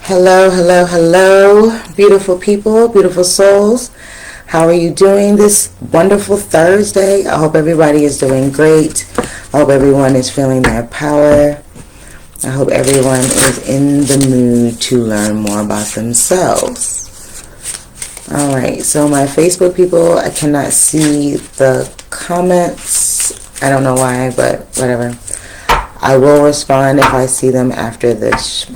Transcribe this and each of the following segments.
Hello, hello, hello, beautiful people, beautiful souls. How are you doing this wonderful Thursday? I hope everybody is doing great. I hope everyone is feeling their power. I hope everyone is in the mood to learn more about themselves. Alright, so my Facebook people, I cannot see the comments. I don't know why, but whatever. I will respond if I see them after this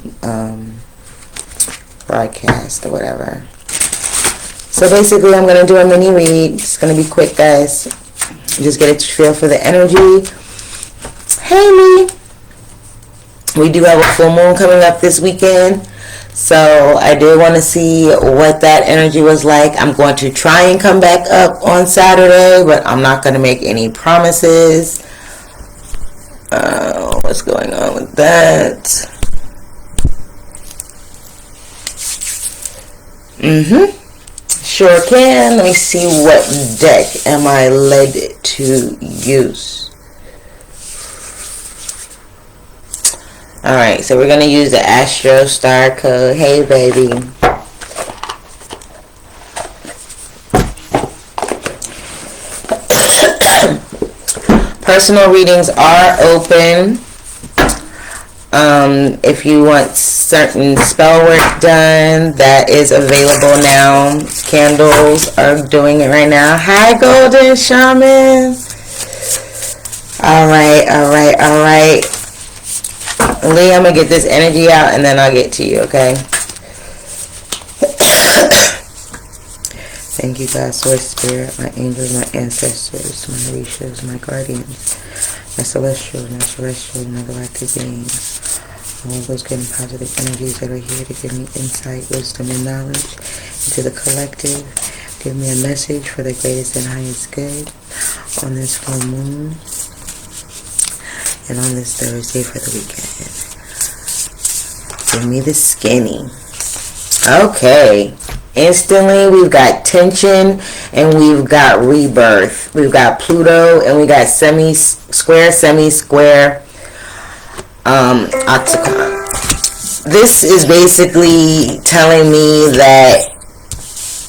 broadcast or whatever. So basically I'm going to do a mini read. It's going to be quick, guys. Just get a feel for the energy. Hey, me. We do have a full moon coming up this weekend. So I did want to see what that energy was like. I'm going to try and come back up on Saturday, but I'm not going to make any promises. What's going on with that? Sure can. Let me see what deck am I led to use. Alright, so we're going to use the Astro Star Code. Hey, baby. Personal readings are open. If you want certain spell work done, that is available now. Candles are doing it right now. Hi, Golden Shaman. Alright. Lee, I'm going to get this energy out and then I'll get to you, okay? Thank you, God, Source Spirit, my angels, my ancestors, my Orishas, my guardians, my celestials, my terrestrials, my galactic beings, all those good and positive energies that are here to give me insight, wisdom, and knowledge into the collective. Give me a message for the greatest and highest good on this full moon and on this Thursday for the weekend. Give me the skinny. Okay. Instantly, we've got tension and we've got rebirth. We've got Pluto and we got semi-square, octagon. This is basically telling me that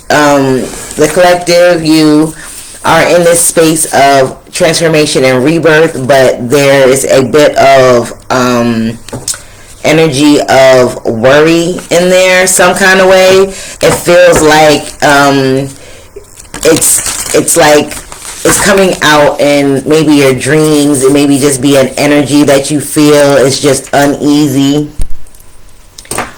the collective, you are in this space of transformation and rebirth, but there is a bit of energy of worry in there some kind of way. It feels like it's like it's coming out in maybe your dreams. It maybe just be an energy that you feel is just uneasy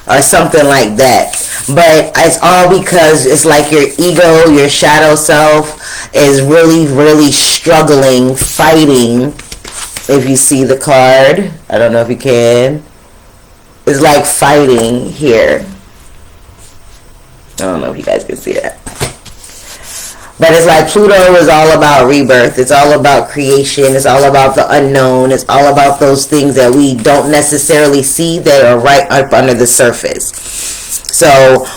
or something like that. But it's all because it's like your ego, your shadow self is really, really struggling, fighting. If you see the card, I don't know if you can. It's like fighting here. I don't know if you guys can see that. But it's like Pluto is all about rebirth. It's all about creation. It's all about the unknown. It's all about those things that we don't necessarily see that are right up under the surface. So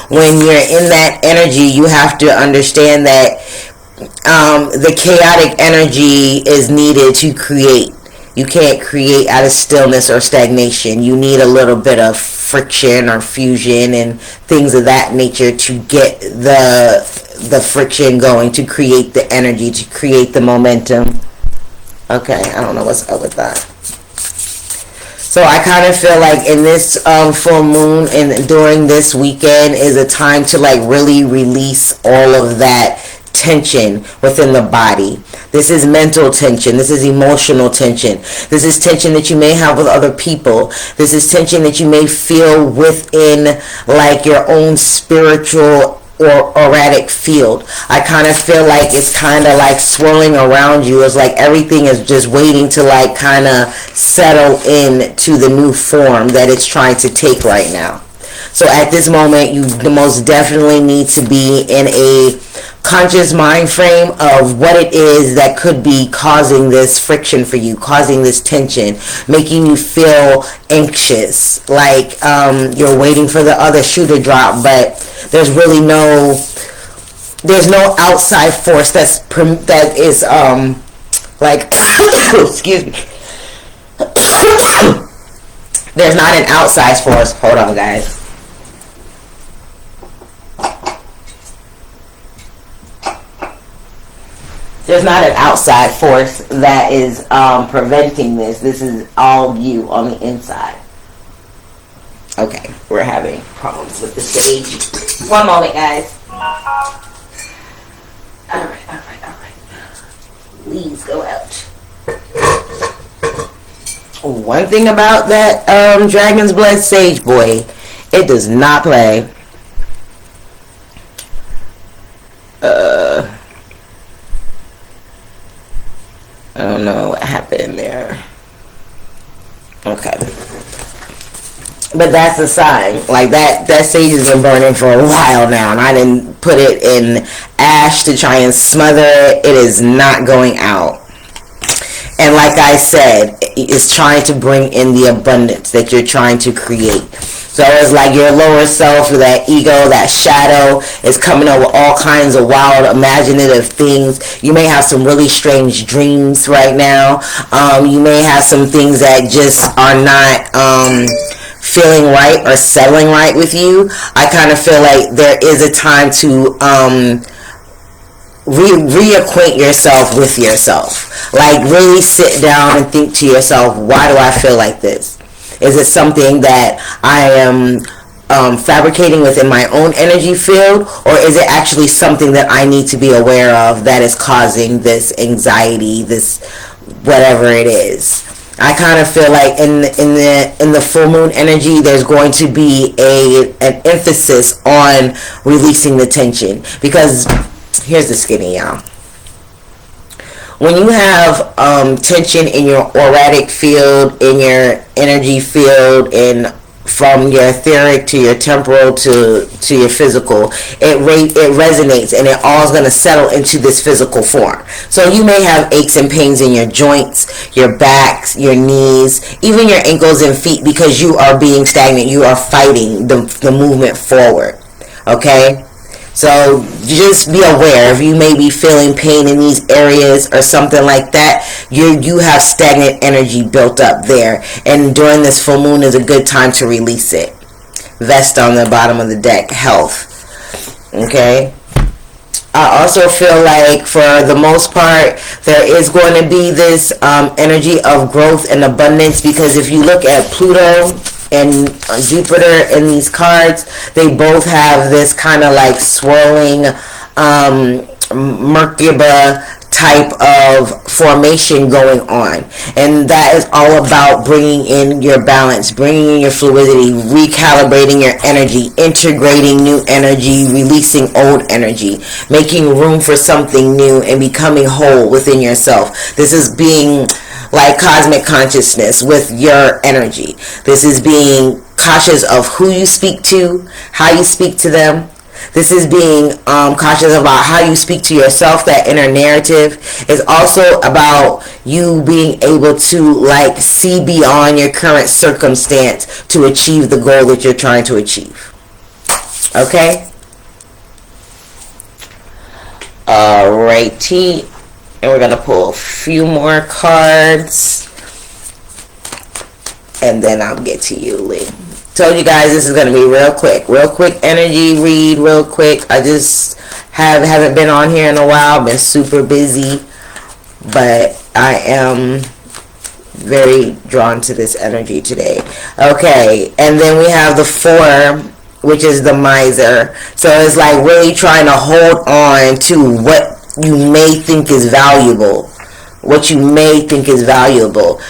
when you're in that energy, you have to understand that the chaotic energy is needed to create. You can't create out of stillness or stagnation. You need a little bit of friction or fusion and things of that nature to get the friction going, to create the energy, to create the momentum. Okay, I don't know what's up with that. So I kind of feel like in this full moon and during this weekend is a time to like really release all of that tension within the body. This is mental tension. This is emotional tension. This is tension that you may have with other people. This is tension that you may feel within like your own spiritual or erratic field. I kind of feel like it's kind of like swirling around you. It's like everything is just waiting to like kind of settle in to the new form that it's trying to take right now. So at this moment, you most definitely need to be in a conscious mind frame of what it is that could be causing this friction for you, causing this tension, making you feel anxious, like you're waiting for the other shoe to drop, but there's really no outside force that is like excuse me. There's not an outside force. Hold on, guys. There's not an outside force that is preventing this. This is all you on the inside. Okay, we're having problems with the stage. One moment, guys. Alright. Please go out. One thing about that Dragon's Blood Sage, boy, it does not play. I don't know what happened there. Okay. But that's a sign. Like that sage has been burning for a while now, and I didn't put it in ash to try and smother it. It is not going out. And like I said, it's trying to bring in the abundance that you're trying to create. So it's like your lower self, that ego, that shadow is coming up with all kinds of wild, imaginative things. You may have some really strange dreams right now. You may have some things that just are not feeling right or settling right with you. I kind of feel like there is a time to reacquaint yourself with yourself. Like really sit down and think to yourself, why do I feel like this? Is it something that I am fabricating within my own energy field, or is it actually something that I need to be aware of that is causing this anxiety, this whatever it is? I kind of feel like in the full moon energy, there's going to be an emphasis on releasing the tension, because here's the skinny, y'all. When you have tension in your auratic field, in your energy field, and from your etheric to your temporal to your physical, it resonates, and it all is going to settle into this physical form. So you may have aches and pains in your joints, your backs, your knees, even your ankles and feet, because you are being stagnant. You are fighting the movement forward. Okay? So just be aware if you may be feeling pain in these areas or something like that. You have stagnant energy built up there, and during this full moon is a good time to release it. Vest on the bottom of the deck, health. Okay. I also feel like for the most part there is going to be this energy of growth and abundance, because if you look at Pluto and Jupiter in these cards, they both have this kind of like swirling Merkaba type of formation going on, and that is all about bringing in your balance, bringing in your fluidity, recalibrating your energy, integrating new energy, releasing old energy, making room for something new, and becoming whole within yourself. This is being like cosmic consciousness with your energy. This is being cautious of who you speak to, how you speak to them. This is being cautious about how you speak to yourself. That inner narrative is also about you being able to like see beyond your current circumstance to achieve the goal that you're trying to achieve. Okay? Alrighty. And we're going to pull a few more cards, and then I'll get to you, Lee. Told you guys this is going to be real quick energy read, real quick. I just haven't been on here in a while, been super busy, but I am very drawn to this energy today. Okay, and then we have the 4, which is the miser. So it's like really trying to hold on to what you may think is valuable.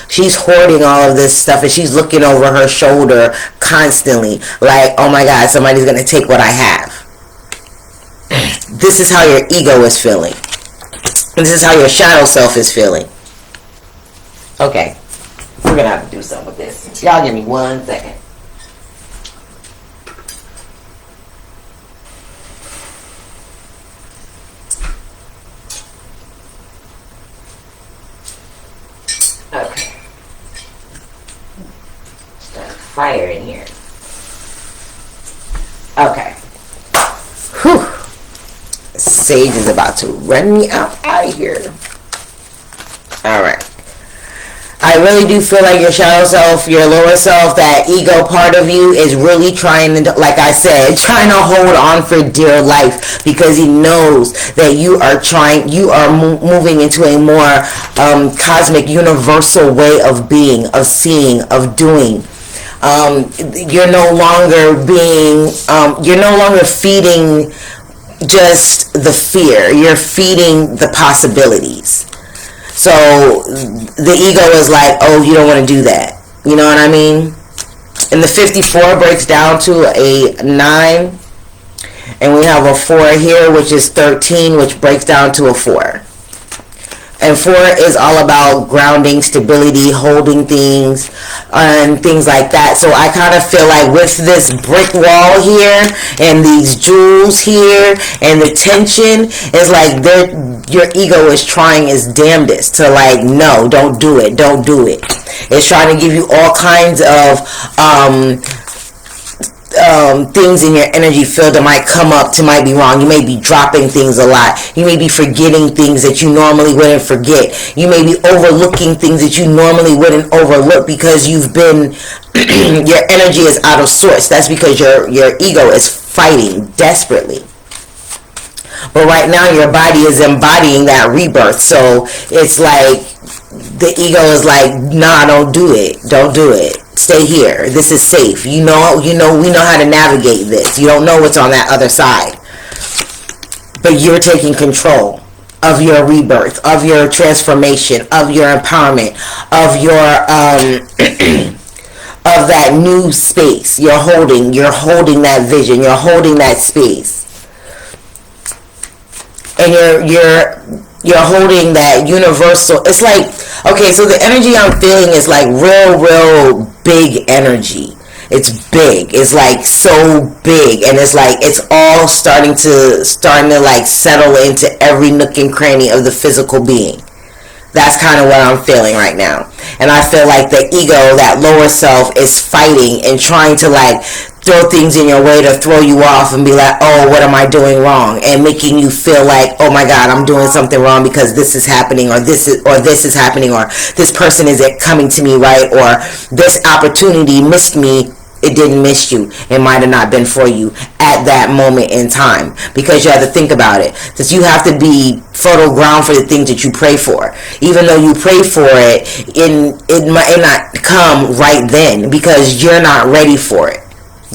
She's hoarding all of this stuff, and she's looking over her shoulder constantly like, oh my God, somebody's going to take what I have. This is how your ego is feeling. This is how your shadow self is feeling. Okay, we're going to have to do something with this. Y'all give me 1 second. Okay. Start fire in here. Okay. Whew. Sage is about to run me out of here. Alright. I really do feel like your shadow self, your lower self, that ego part of you is really trying to, like I said, trying to hold on for dear life, because he knows that you are moving into a more cosmic, universal way of being, of seeing, of doing. You're no longer feeding just the fear. You're feeding the possibilities. So the ego is like, oh, you don't want to do that. You know what I mean? And the 54 breaks down to a 9. And we have a 4 here, which is 13, which breaks down to a 4. And 4 is all about grounding, stability, holding things, and things like that. So I kind of feel like with this brick wall here, and these jewels here, and the tension, is like your ego is trying its damnedest to like, no, don't do it, don't do it. It's trying to give you all kinds of things in your energy field that might come up to might be wrong. You may be dropping things a lot. You may be forgetting things that you normally wouldn't forget. You may be overlooking things that you normally wouldn't overlook because you've been your energy is out of sorts. That's because your ego is fighting desperately. But right now your body is embodying that rebirth. So it's like the ego is like, nah, don't do it. Don't do it. Stay here. This is safe. We know how to navigate this. You don't know what's on that other side. But you're taking control of your rebirth, of your transformation, of your empowerment, of your of that new space. You're holding that vision. You're holding that space. And you're holding that universal. It's like, okay, so the energy I'm feeling is like real big energy. It's big. It's like so big, and it's like it's all starting to like settle into every nook and cranny of the physical being. That's kind of what I'm feeling right now. And I feel like the ego, that lower self, is fighting and trying to like throw things in your way to throw you off and be like, oh, what am I doing wrong? And making you feel like, oh my God, I'm doing something wrong because this is happening, or this is happening, or this person isn't coming to me right, or this opportunity missed me. It didn't miss you. It might have not been for you at that moment in time, because you have to think about it. That you have to be fertile ground for the things that you pray for. Even though you pray for it, it might not come right then because you're not ready for it.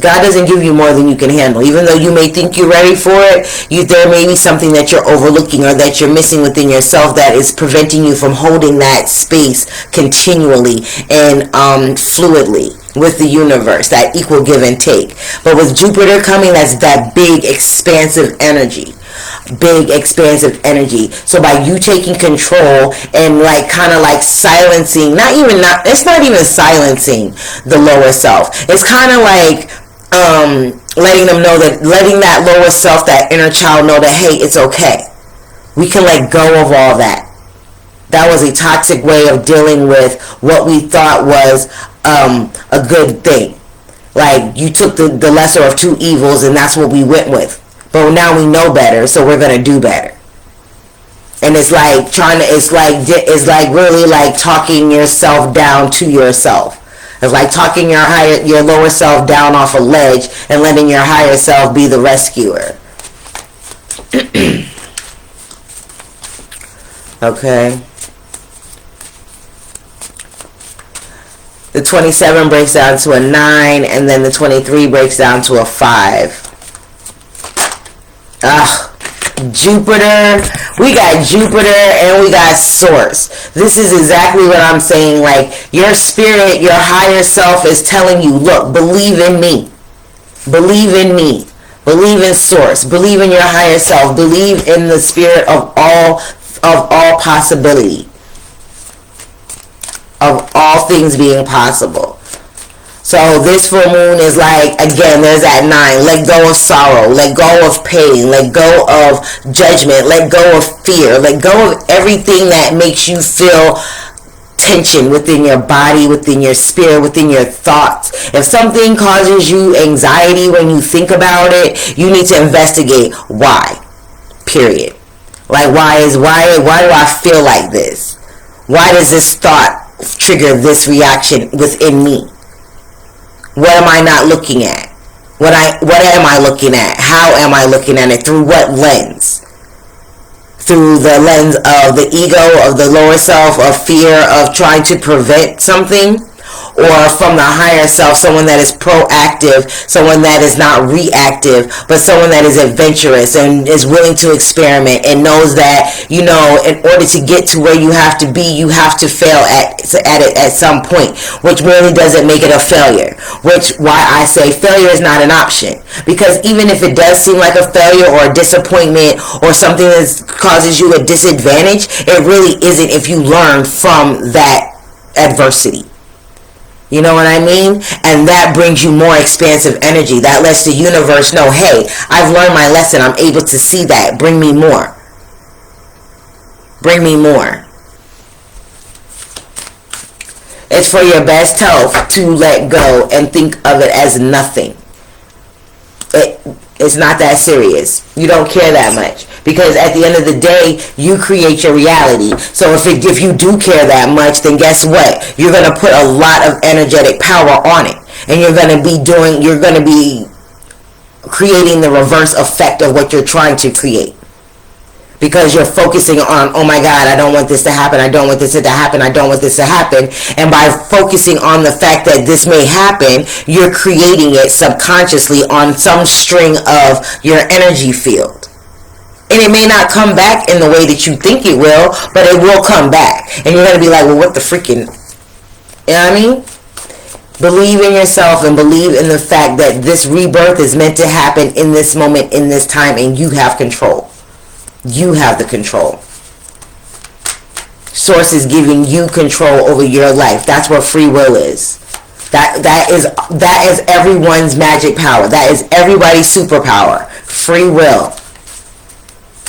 God doesn't give you more than you can handle. Even though you may think you're ready for it, there may be something that you're overlooking or that you're missing within yourself that is preventing you from holding that space continually and fluidly with the universe, that equal give and take. But with Jupiter coming, that's that big expansive energy. So by you taking control and like kind of like silencing, it's not even silencing the lower self. It's kind of like letting that lower self, that inner child, know that, hey, it's okay. We can let go of all that. That was a toxic way of dealing with what we thought was a good thing. Like, you took the lesser of two evils, and that's what we went with. But now we know better, so we're gonna do better. And it's like it's like really like talking yourself down to yourself. It's like talking your lower self down off a ledge and letting your higher self be the rescuer. Okay. The 27 breaks down to a 9, and then the 23 breaks down to a 5. Jupiter. We got Jupiter and we got Source. This is exactly what I'm saying. Like, your spirit, your higher self is telling you, look, believe in me. Believe in me. Believe in Source. Believe in your higher self. Believe in the spirit of all possibility. Of all things being possible. So this full moon is like, again, there's that 9. Let go of sorrow. Let go of pain. Let go of judgment. Let go of fear. Let go of everything that makes you feel tension within your body, within your spirit, within your thoughts. If something causes you anxiety when you think about it, you need to investigate why. Period. Like, why do I feel like this? Why does this thought trigger this reaction within me? What am I not looking at? What am I looking at? How am I looking at it? Through what lens? Through the lens of the ego, of the lower self, of fear, of trying to prevent something? Or from the higher self, someone that is proactive, someone that is not reactive, but someone that is adventurous and is willing to experiment and knows that, you know, in order to get to where you have to be, you have to fail at it at some point, which really doesn't make it a failure. Which why I say failure is not an option, because even if it does seem like a failure or a disappointment or something that causes you a disadvantage, it really isn't if you learn from that adversity. You know what I mean? And that brings you more expansive energy. That lets the universe know, hey, I've learned my lesson. I'm able to see that. Bring me more. Bring me more. It's for your best health to let go and think of it as nothing. It's not that serious. You don't care that much. Because at the end of the day, you create your reality. So if you do care that much, then guess what? You're going to put a lot of energetic power on it. And you're going to be creating the reverse effect of what you're trying to create. Because you're focusing on, oh my God, I don't want this to happen, I don't want this to happen, I don't want this to happen. And by focusing on the fact that this may happen, you're creating it subconsciously on some string of your energy field. And it may not come back in the way that you think it will, but it will come back. And you're going to be like, well, what the freaking, you know what I mean? Believe in yourself and believe in the fact that this rebirth is meant to happen in this moment, in this time, and you have control. You have the control. Source is giving you control over your life. That's what free will is. That is everyone's magic power. That is everybody's superpower. Free will.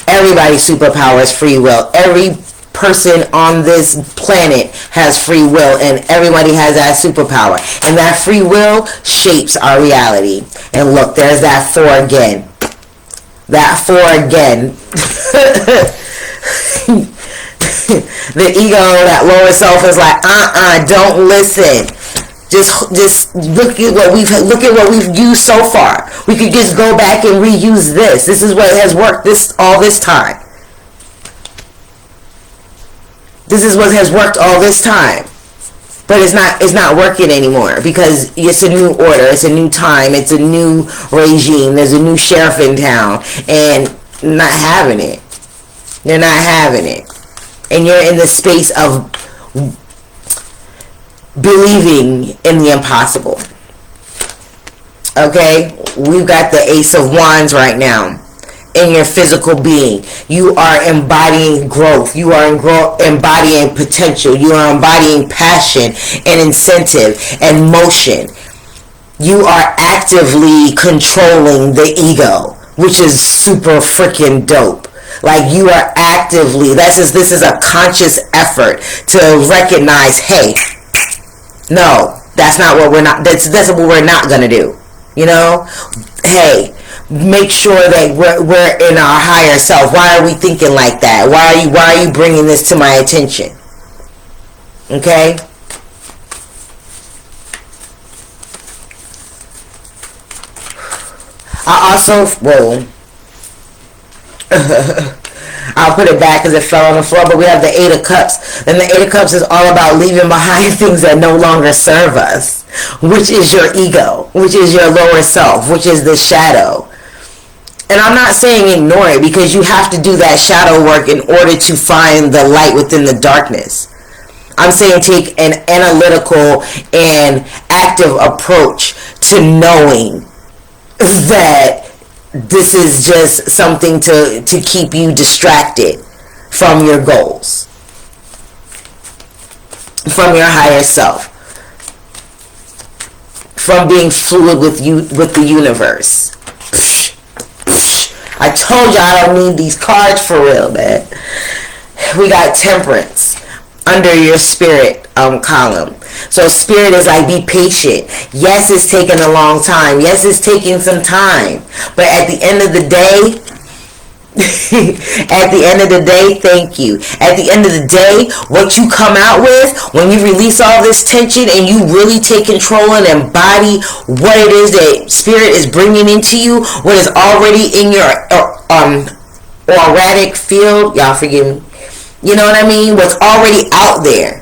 Everybody's superpower is free will. Every person on this planet has free will, and everybody has that superpower. And that free will shapes our reality. And look, there's that 4 again. That 4 again. The ego, that lower self is like, don't listen. Just look at what we've used so far. We could just go back and reuse this. This is what has worked all this time. This is what has worked all this time. But it's not working anymore because it's a new order, it's a new time, it's a new regime, there's a new sheriff in town, and not having it. They're not having it. And you're in the space of believing in the impossible. Okay? We've got the Ace of Wands right now. In your physical being, you are embodying growth, you are embodying potential, you are embodying passion and incentive and motion. You are actively controlling the ego, which is super freaking dope. Like, you are actively, this is a conscious effort to recognize, hey, no, that's what we're not gonna do. You know, hey, make sure that we're in our higher self. Why are we thinking like that? Why are you bringing this to my attention? Okay? I'll put it back because it fell on the floor, but we have the 8 of Cups. And the 8 of Cups is all about leaving behind things that no longer serve us, which is your ego, which is your lower self, which is the shadow. And I'm not saying ignore it, because you have to do that shadow work in order to find the light within the darkness. I'm saying take an analytical and active approach to knowing that this is just something to keep you distracted from your goals, from your higher self, from being fluid with the universe. I told you I don't need these cards for real, man. We got Temperance under your spirit column. So spirit is like, be patient. Yes, it's taking a long time. Yes, it's taking some time. But at the end of the day, At the end of the day, thank you. At the end of the day, what you come out with when you release all this tension and you really take control and embody what it is that spirit is bringing into you, what is already in your auratic field, y'all forgive me, you know what I mean, what's already out there,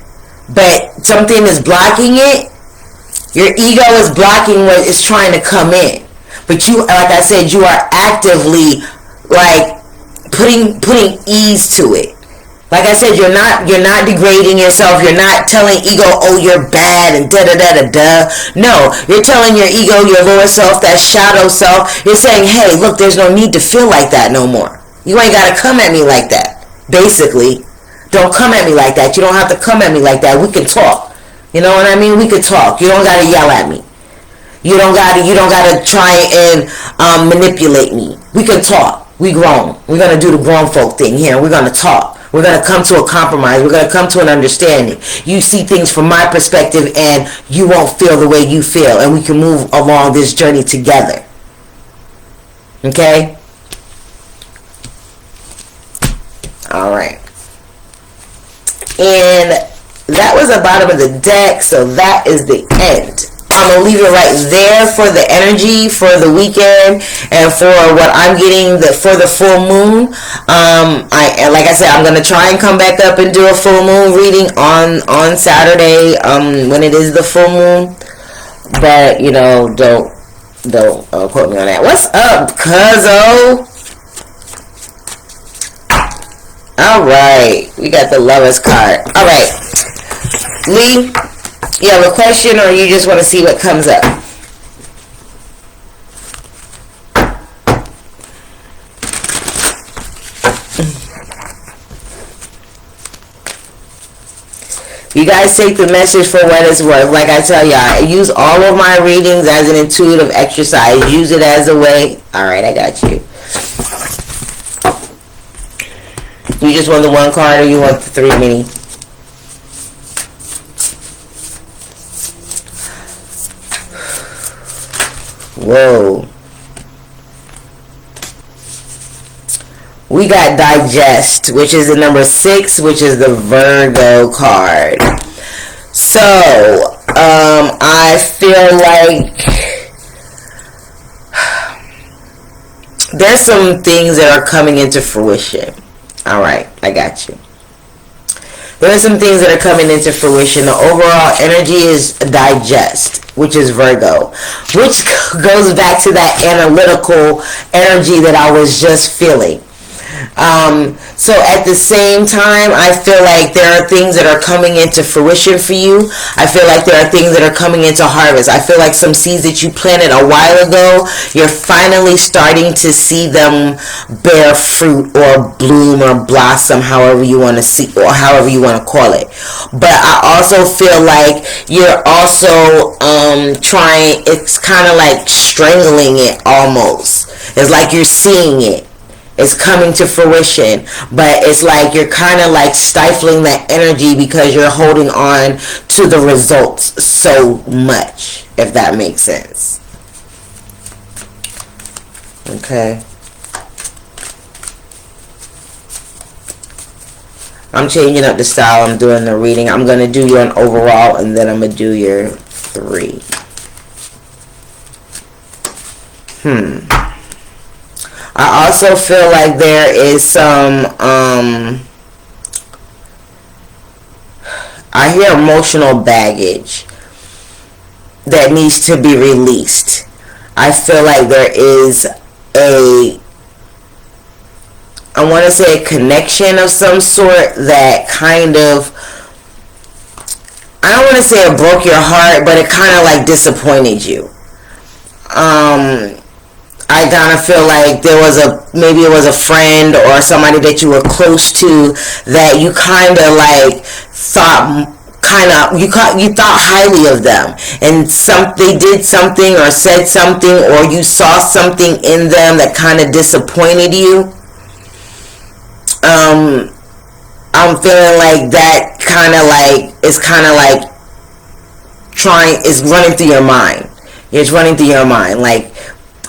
but something is blocking it. Your ego is blocking what is trying to come in, but you, like I said, you are actively like putting ease to it. Like I said, you're not degrading yourself. You're not telling ego, oh, you're bad and da da da da da. No, you're telling your ego, your lower self, that shadow self, you're saying, hey, look, there's no need to feel like that no more. You ain't gotta come at me like that. Basically, don't come at me like that. You don't have to come at me like that. We can talk. You know what I mean? We could talk. You don't gotta yell at me. You don't gotta try and manipulate me. We can talk. We grown. We're gonna do the grown folk thing here. We're gonna talk. We're gonna come to a compromise. We're gonna come to an understanding. You see things from my perspective, and you won't feel the way you feel, and we can move along this journey together. Okay? All right. And that was the bottom of the deck, so that is the end. I'm going to leave it right there for the energy for the weekend and for what I'm getting for the full moon. Like I said, I'm going to try and come back up and do a full moon reading on Saturday when it is the full moon. But, you know, don't quote me on that. What's up, cuzzo? All right. We got the Lover's card. All right. Lee, you have a question or you just want to see what comes up? You guys take the message for what it's worth. Like I tell y'all, I use all of my readings as an intuitive exercise. Use it as a way. Alright, I got you. You just want the one card or you want the 3 mini? Whoa. We got Digest, which is the number 6, which is the Virgo card. So, I feel like there's some things that are coming into fruition. Alright, I got you. There are some things that are coming into fruition. The overall energy is Digest, which is Virgo, which goes back to that analytical energy that I was just feeling. So at the same time, I feel like there are things that are coming into fruition for you. I feel like there are things that are coming into harvest. I feel like some seeds that you planted a while ago, you're finally starting to see them bear fruit or bloom or blossom, however you want to see or however you want to call it. But I also feel like you're also trying, it's kind of like strangling it almost. It's like you're seeing it. It's coming to fruition, but it's like you're kind of like stifling that energy because you're holding on to the results so much, if that makes sense. Okay. I'm changing up the style. I'm doing the reading. I'm going to do your overall, and then I'm going to do your 3. I also feel like there is some, I hear emotional baggage that needs to be released. I feel like there is I want to say a connection of some sort that kind of, I don't want to say it broke your heart, but it kind of like disappointed you. I kind of feel like there was maybe it was a friend or somebody that you were close to that you kind of like thought you thought highly of them, and they did something or said something or you saw something in them that kind of disappointed you. I'm feeling like that kind of like is running through your mind. It's running through your mind like,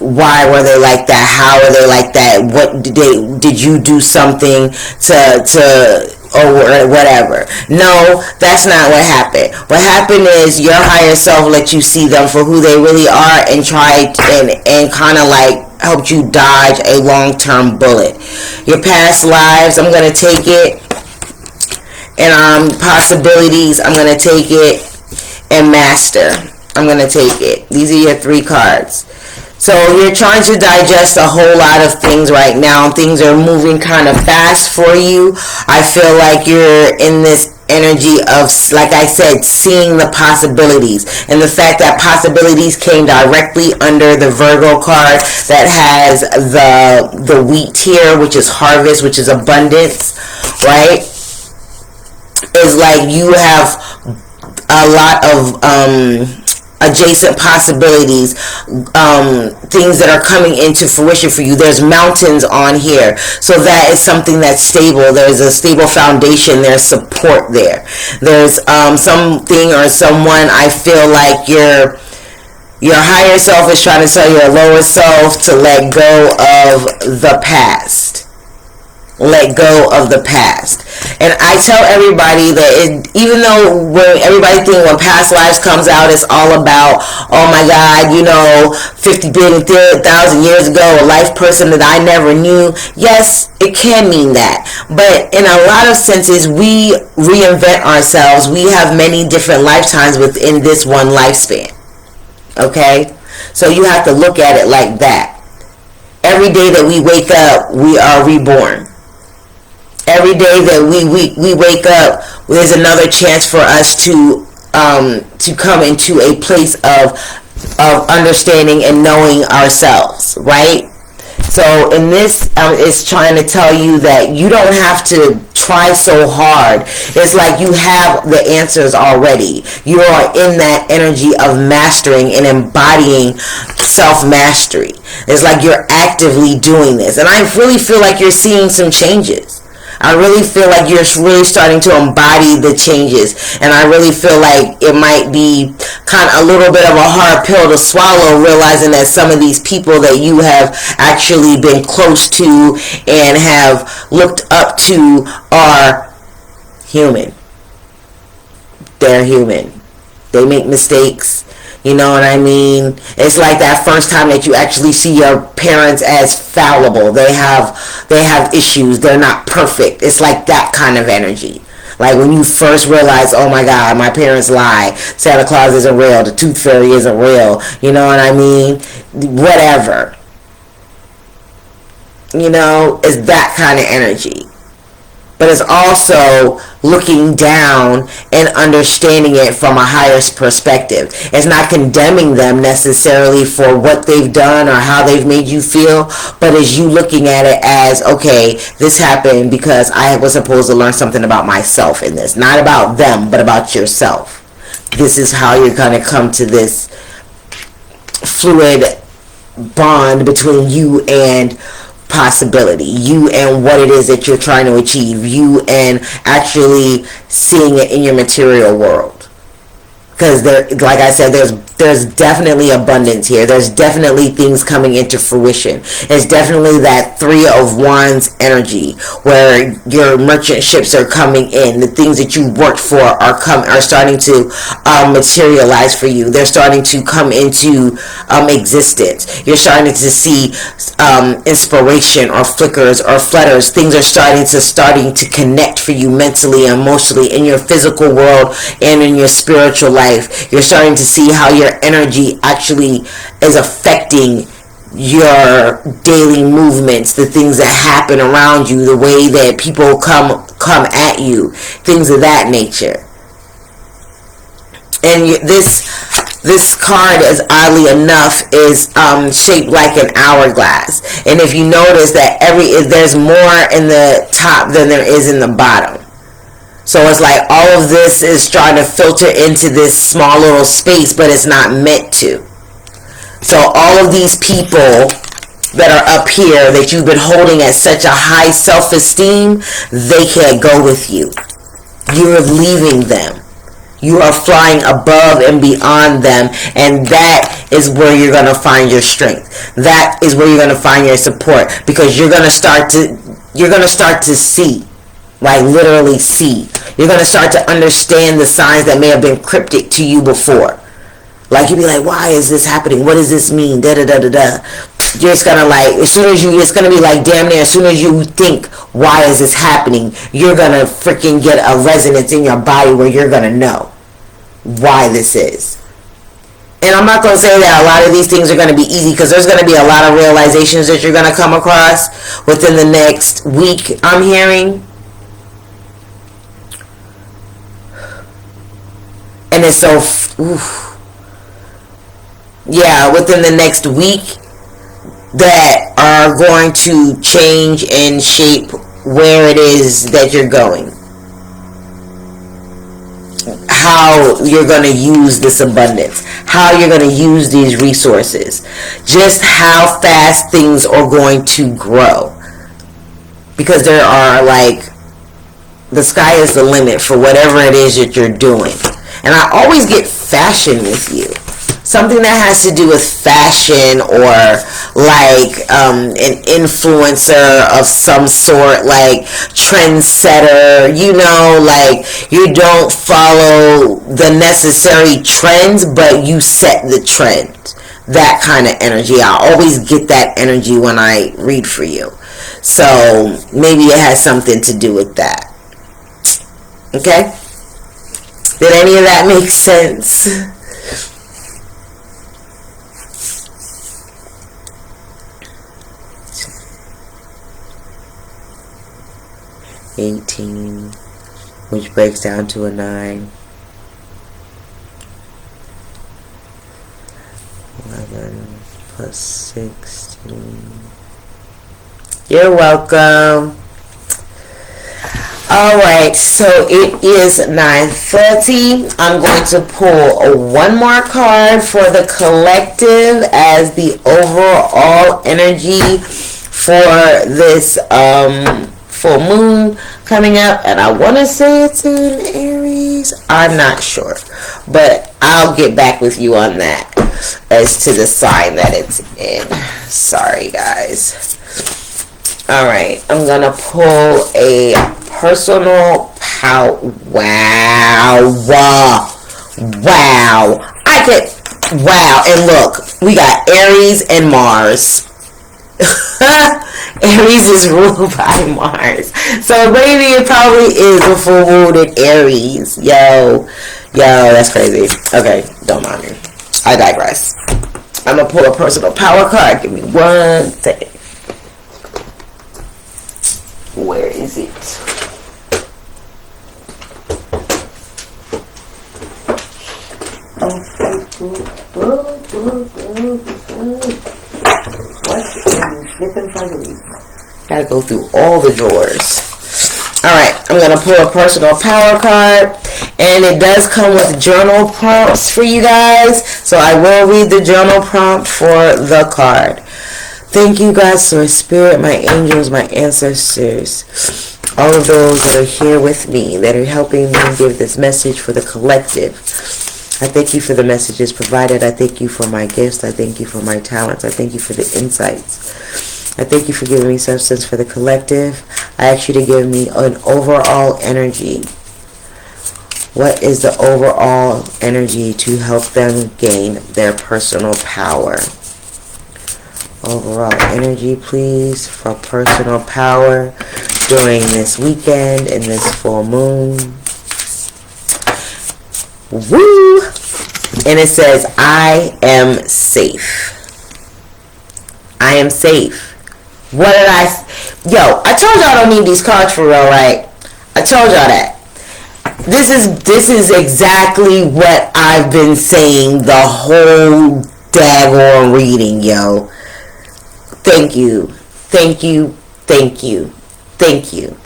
why were they like that? How are they like that? What did you do something to or whatever? No, that's not what happened. What happened is your higher self let you see them for who they really are, and tried and kind of like helped you dodge a long-term bullet. Your past lives, I'm gonna take it, and possibilities, I'm gonna take it, and master, I'm gonna take it. These are your 3 cards. So you're trying to digest a whole lot of things right now. Things are moving kind of fast for you. I feel like you're in this energy of, like I said, seeing the possibilities. And the fact that possibilities came directly under the Virgo card that has the wheat here, which is harvest, which is abundance, right? Is like you have a lot of adjacent possibilities, things that are coming into fruition for you. There's mountains on here, so that is something that's stable. There's a stable foundation. There's support there. There's something or someone, I feel like your higher self is trying to tell your lower self to let go of the past. Let go of the past. And I tell everybody that even though when everybody think when past lives comes out, it's all about, oh my God, 50 billion, 1,000 years ago, a life person that I never knew. Yes, it can mean that. But in a lot of senses, we reinvent ourselves. We have many different lifetimes within this one lifespan. Okay? So you have to look at it like that. Every day that we wake up, we are reborn. Every day that we wake up, there's another chance for us to come into a place of understanding and knowing ourselves, right? So in this, it's trying to tell you that you don't have to try so hard. It's like you have the answers already. You are in that energy of mastering and embodying self-mastery. It's like you're actively doing this. And I really feel like you're seeing some changes. I really feel like you're really starting to embody the changes, and I really feel like it might be kind of a little bit of a hard pill to swallow, realizing that some of these people that you have actually been close to and have looked up to are human. They're human. They make mistakes. You know what I mean? It's like that first time that you actually see your parents as fallible. They have issues. They're not perfect. It's like that kind of energy. Like when you first realize, oh my God, my parents lie. Santa Claus isn't real. The Tooth Fairy isn't real. You know what I mean? Whatever. It's that kind of energy. But it's also looking down and understanding it from a higher perspective. It's not condemning them necessarily for what they've done or how they've made you feel, but it's you looking at it as, okay, this happened because I was supposed to learn something about myself in this. Not about them, but about yourself. This is how you're going to come to this fluid bond between you and possibility, you and what it is that you're trying to achieve, you and actually seeing it in your material world. Because like I said, there's definitely abundance here. There's definitely things coming into fruition. It's definitely that 3 of Wands energy where your merchant ships are coming in. The things that you worked for are starting to materialize for you. They're starting to come into existence. You're starting to see inspiration or flickers or flutters. Things are starting to connect for you mentally, emotionally, in your physical world and in your spiritual life. You're starting to see how your energy actually is affecting your daily movements, the things that happen around you, the way that people come at you, things of that nature. And this card, is oddly enough, is shaped like an hourglass. And if you notice that there's more in the top than there is in the bottom. So it's like all of this is trying to filter into this small little space, but it's not meant to. So all of these people that are up here that you've been holding at such a high self-esteem, they can't go with you. You're leaving them. You are flying above and beyond them, and that is where you're going to find your strength. That is where you're going to find your support, because you're going to start to see, like literally see. You're going to start to understand the signs that may have been cryptic to you before. Like you'll be like, why is this happening? What does this mean? Da da da da da. You're just gonna like, as soon as you, it's gonna be like damn near as soon as you think, why is this happening? You're gonna freaking get a resonance in your body where you're gonna know why this is. And I'm not gonna say that a lot of these things are gonna be easy, because there's gonna be a lot of realizations that you're gonna come across within the next week, I'm hearing. And it's so, yeah, within the next week, that are going to change and shape where it is that you're going. How you're going to use this abundance. How you're going to use these resources. Just how fast things are going to grow. Because there are like, the sky is the limit for whatever it is that you're doing. And I always get fashion with you. Something that has to do with fashion, or like an influencer of some sort, like trendsetter, you know, like you don't follow the necessary trends, but you set the trend. That kind of energy. I always get that energy when I read for you. So maybe it has something to do with that. Okay? Did any of that make sense? 18, which breaks down to a 9. 11 plus 16. You're welcome. Alright, so it is 9:30. I'm going to pull one more card for the collective as the overall energy for this full moon coming up. And I want to say it's in Aries. I'm not sure. But I'll get back with you on that as to the sign that it's in. Sorry, guys. Alright, I'm going to pull a personal power. Wow. And look, we got Aries and Mars. Aries is ruled by Mars. So maybe it probably is a full moon in Aries. Yo, that's crazy. Okay, don't mind me. I digress. I'm going to pull a personal power card. Give me 1 second. Where is it? Gotta go through all the drawers. Alright, I'm going to pull a personal power card. And it does come with journal prompts for you guys. So I will read the journal prompt for the card. Thank you, God, Source, Spirit, my angels, my ancestors, all of those that are here with me, that are helping me give this message for the collective. I thank you for the messages provided. I thank you for my gifts. I thank you for my talents. I thank you for the insights. I thank you for giving me substance for the collective. I ask you to give me an overall energy. What is the overall energy to help them gain their personal power? Overall energy, please, for personal power during this weekend and this full moon. Woo! And it says, I am safe. I am safe. What did I told y'all I don't need these cards for real, right? I told y'all that. This is exactly what I've been saying the whole daggone reading, yo. Thank you. Thank you. Thank you. Thank you.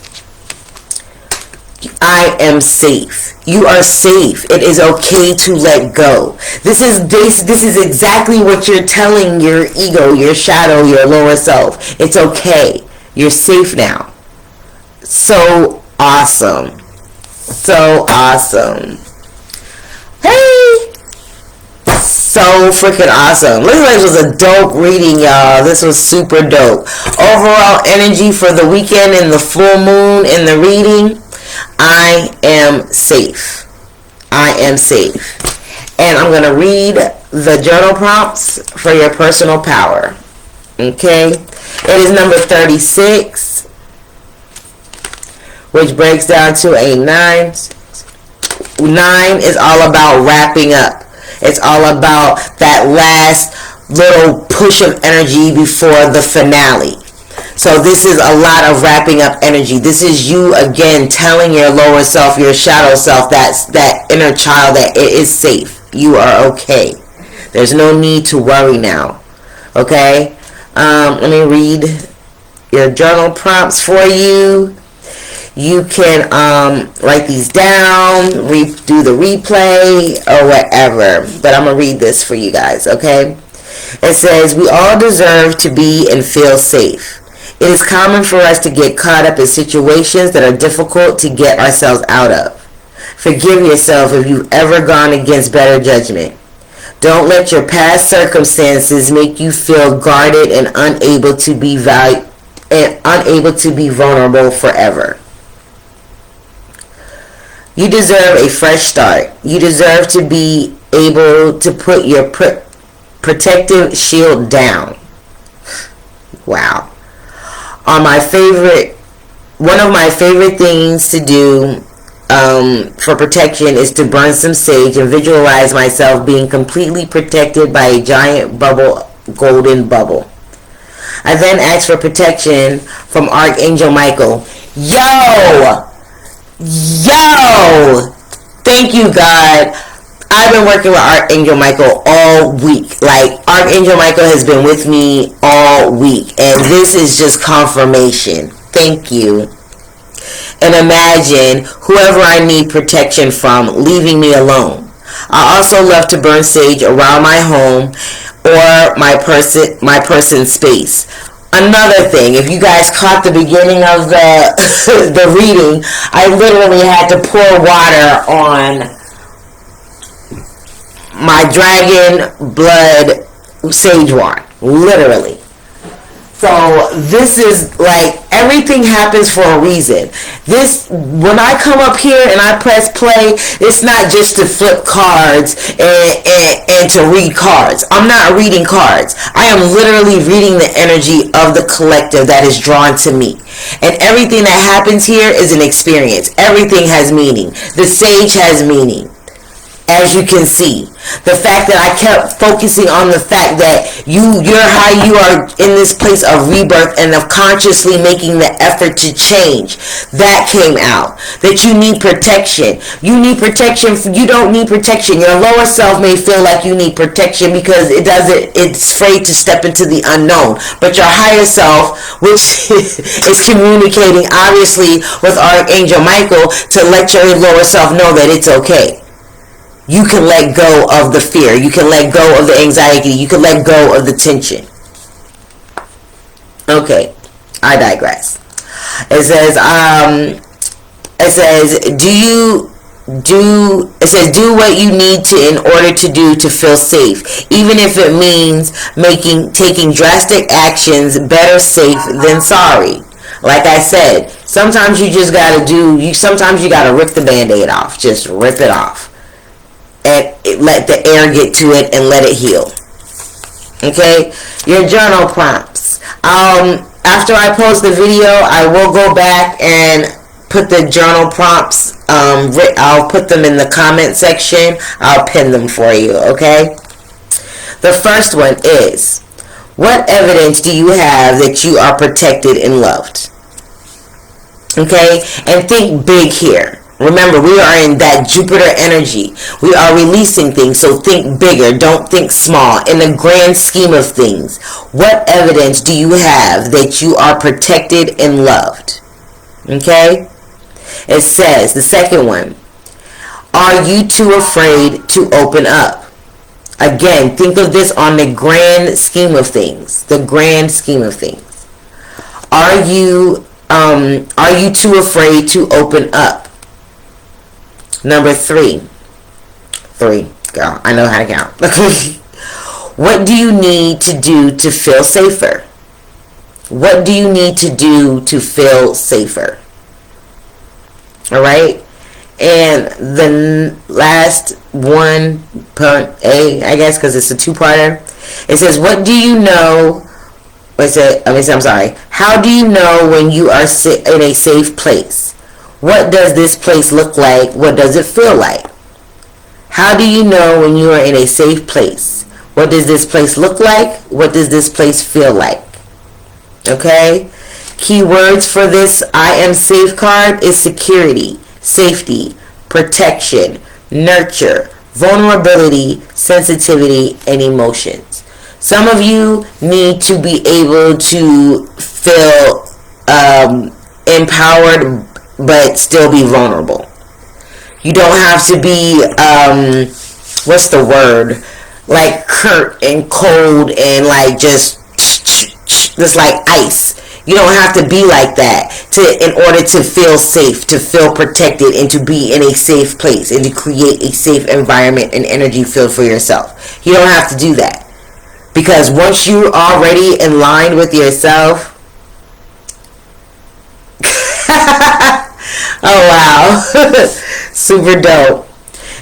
I am safe. You are safe. It is okay to let go. This is exactly what you're telling your ego, your shadow, your lower self. It's okay. You're safe now. So awesome. So awesome. Hey! So freaking awesome. Looks like it was a dope reading, y'all. This was super dope. Overall energy for the weekend and the full moon in the reading. I am safe. I am safe. And I'm going to read the journal prompts for your personal power. Okay? It is number 36, which breaks down to a 9. 9 is all about wrapping up. It's all about that last little push of energy before the finale. So this is a lot of wrapping up energy. This is you again telling your lower self, your shadow self, that inner child that it is safe. You are okay. There's no need to worry now. Okay? Let me read your journal prompts for you. You can write these down, do the replay, or whatever. But I'm going to read this for you guys, okay? It says, we all deserve to be and feel safe. It is common for us to get caught up in situations that are difficult to get ourselves out of. Forgive yourself if you've ever gone against better judgment. Don't let your past circumstances make you feel guarded and unable to be vulnerable forever. You deserve a fresh start. You deserve to be able to put your protective shield down. Wow. One of my favorite things to do for protection is to burn some sage and visualize myself being completely protected by a giant golden bubble. I then ask for protection from Archangel Michael. Yo! Thank you, God. I've been working with Archangel Michael all week. Like, Archangel Michael has been with me all week, and this is just confirmation. Thank you. And imagine whoever I need protection from leaving me alone. I also love to burn sage around my home or my person's space. Another thing, if you guys caught the beginning of the reading, I literally had to pour water on my dragon blood sage wand. Literally. So this is like, everything happens for a reason. When I come up here and I press play, it's not just to flip cards and to read cards. I'm not reading cards. I am literally reading the energy of the collective that is drawn to me. And everything that happens here is an experience. Everything has meaning. The sage has meaning. As you can see, the fact that I kept focusing on the fact that you're how you are in this place of rebirth and of consciously making the effort to change, that came out. That you need protection. You need protection. You don't need protection. Your lower self may feel like you need protection because it's afraid to step into the unknown. But your higher self, which is communicating obviously with Archangel Michael, to let your lower self know that it's okay. You can let go of the fear. You can let go of the anxiety. You can let go of the tension. Okay, I digress. It says do what you need to in order to do to feel safe, even if it means taking drastic actions. Better safe than sorry. Like I said, sometimes you just gotta sometimes you gotta rip the band-aid off. Just rip it off. And let the air get to it and let it heal. Okay? Your journal prompts. After I post the video, I will go back and put the journal prompts. I'll put them in the comment section. I'll pin them for you. Okay? The first one is, what evidence do you have that you are protected and loved? Okay? And think big here. Remember, we are in that Jupiter energy. We are releasing things, so think bigger. Don't think small. In the grand scheme of things, what evidence do you have that you are protected and loved? Okay? It says, the second one, are you too afraid to open up? Again, think of this on the grand scheme of things. The grand scheme of things. Are you too afraid to open up? Number 3, 3. Girl, I know how to count. What do you need to do to feel safer? What do you need to do to feel safer? All right. And the last one, part A, I guess, because it's a two-parter. It says, what do you know? I'm sorry. How do you know when you are in a safe place? What does this place look like? What does it feel like? How do you know when you are in a safe place? What does this place look like? What does this place feel like? Okay? Keywords for this I am safe card is security, safety, protection, nurture, vulnerability, sensitivity, and emotions. Some of you need to be able to feel empowered but still be vulnerable. You don't have to be, what's the word? Like curt and cold and like just like ice. You don't have to be like that in order to feel safe, to feel protected, and to be in a safe place and to create a safe environment and energy field for yourself. You don't have to do that. Because once you're already in line with yourself, oh wow, super dope.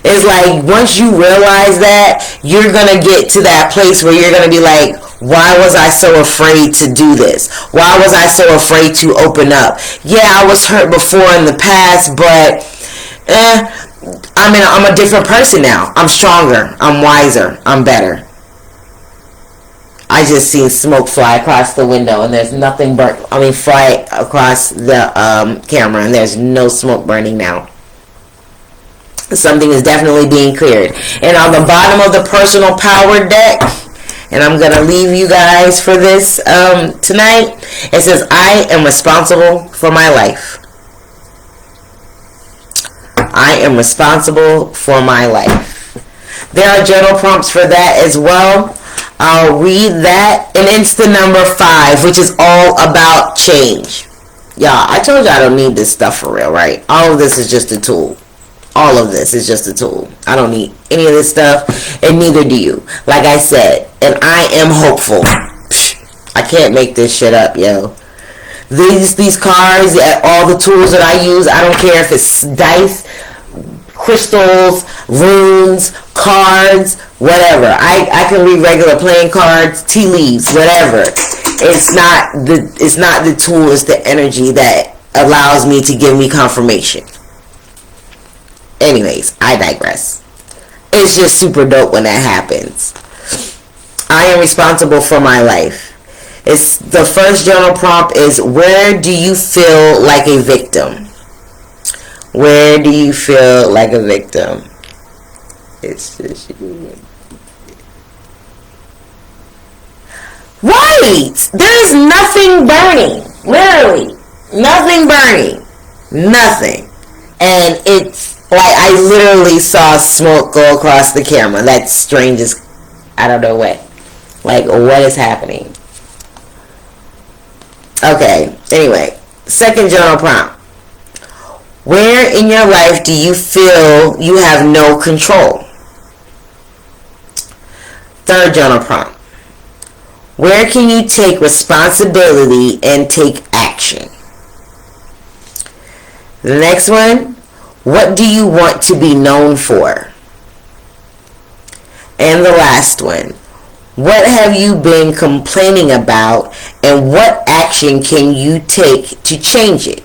It's like once you realize that, you're going to get to that place where you're going to be like, why was I so afraid to do this? Why was I so afraid to open up? Yeah, I was hurt before in the past, but I'm a different person now. I'm stronger. I'm wiser. I'm better. I just seen smoke fly across the window, and there's nothing fly across the camera, and there's no smoke burning now. Something is definitely being cleared. And on the bottom of the personal power deck, and I'm going to leave you guys for this tonight, it says, I am responsible for my life. I am responsible for my life. There are journal prompts for that as well. I'll read that. And it's the number 5, which is all about change. Y'all, I told you I don't need this stuff for real, right? All of this is just a tool. All of this is just a tool. I don't need any of this stuff, and neither do you. Like I said, and I am hopeful. I can't make this shit up, yo. These cards, all the tools that I use, I don't care if it's dice, crystals, runes, cards, whatever. I can read regular playing cards, tea leaves, whatever. It's not the tool, it's the energy that allows me to give me confirmation. Anyways, I digress. It's just super dope when that happens. I am responsible for my life. It's the first journal prompt is, where do you feel like a victim? Where do you feel like a victim? It's just right. There is nothing burning. Literally, nothing burning. Nothing. And it's like I literally saw smoke go across the camera. That's strange as I don't know what. Like, what is happening? Okay, anyway. Second journal prompt. Where in your life do you feel you have no control? Third journal prompt. Where can you take responsibility and take action? The next one. What do you want to be known for? And the last one. What have you been complaining about, and what action can you take to change it?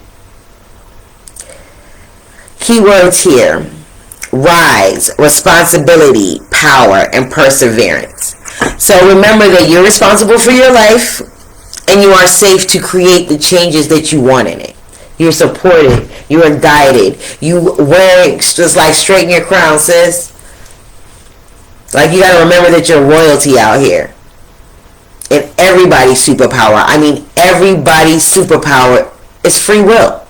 Keywords here. Rise, responsibility, power, and perseverance. So remember that you're responsible for your life, and you are safe to create the changes that you want in it. You're supported. You are guided. You wearing just like straighten your crown, sis. Like you gotta remember that you're royalty out here. And everybody's superpower. I mean, everybody's superpower is free will.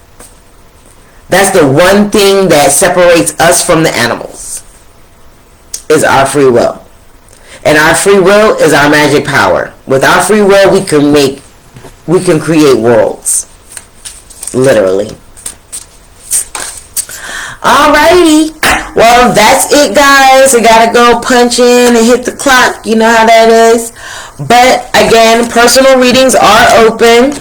That's the one thing that separates us from the animals. Is our free will. And our free will is our magic power. With our free will, we can create worlds. Literally. Alrighty. Well, that's it, guys. I gotta go punch in and hit the clock. You know how that is. But again, personal readings are open.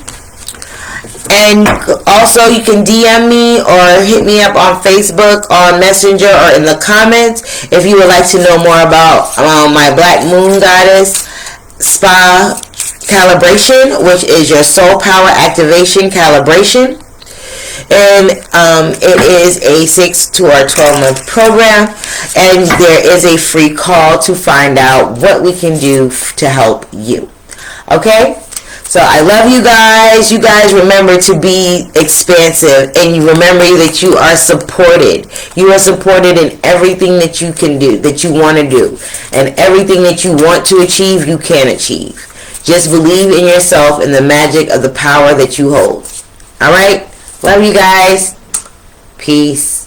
And also, you can DM me or hit me up on Facebook, on Messenger, or in the comments if you would like to know more about my Black Moon Goddess Spa calibration, which is your soul power activation calibration. And it is a 6 to or 12-month program, and there is a free call to find out what we can do to help you. Okay, so I love you guys. You guys remember to be expansive, and you remember that you are supported. You are supported in everything that you can do, that you want to do, and everything that you want to achieve, you can achieve. Just believe in yourself and the magic of the power that you hold. All right. Love you guys. Peace.